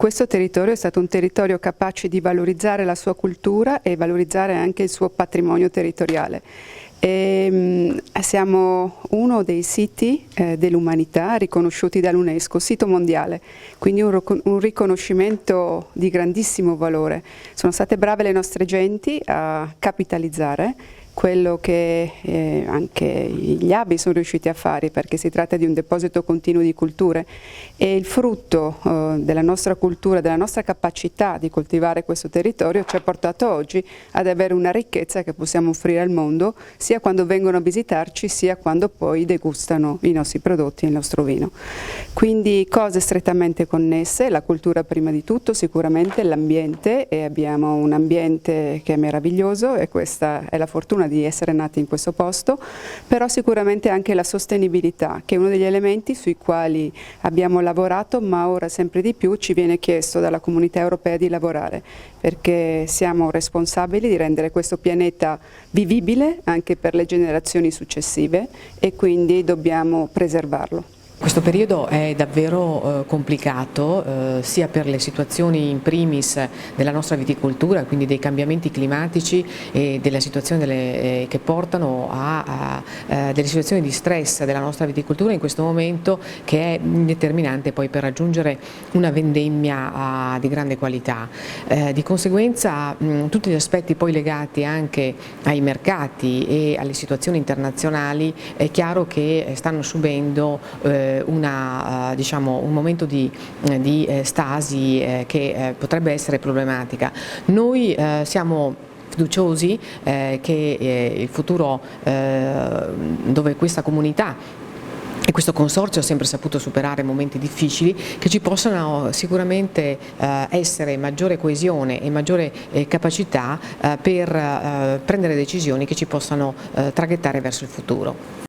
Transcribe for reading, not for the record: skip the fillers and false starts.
questo territorio è stato un territorio capace di valorizzare la sua cultura e valorizzare anche il suo patrimonio territoriale. Siamo uno dei siti dell'umanità riconosciuti dall'UNESCO, sito mondiale, quindi un riconoscimento di grandissimo valore. Sono state brave le nostre genti a capitalizzare quello che anche gli ABI sono riusciti a fare, perché si tratta di un deposito continuo di culture, e il frutto della nostra cultura, della nostra capacità di coltivare questo territorio ci ha portato oggi ad avere una ricchezza che possiamo offrire al mondo, sia quando vengono a visitarci, sia quando poi degustano i nostri prodotti e il nostro vino. Quindi cose strettamente connesse, la cultura prima di tutto, sicuramente l'ambiente, e abbiamo un ambiente che è meraviglioso e questa è la fortuna di essere nati in questo posto, però sicuramente anche la sostenibilità, che è uno degli elementi sui quali abbiamo lavorato, ma ora sempre di più ci viene chiesto dalla Comunità Europea di lavorare, perché siamo responsabili di rendere questo pianeta vivibile anche per le generazioni successive e quindi dobbiamo preservarlo. Questo periodo è davvero complicato, sia per le situazioni in primis della nostra viticoltura, quindi dei cambiamenti climatici e della situazione che portano a delle situazioni di stress della nostra viticoltura in questo momento, che è determinante poi per raggiungere una vendemmia di grande qualità. Di conseguenza tutti gli aspetti poi legati anche ai mercati e alle situazioni internazionali è chiaro che stanno subendo un momento di stasi che potrebbe essere problematica. Noi siamo fiduciosi che il futuro dove questa comunità e questo consorzio ha sempre saputo superare momenti difficili, che ci possano sicuramente essere maggiore coesione e maggiore capacità per prendere decisioni che ci possano traghettare verso il futuro.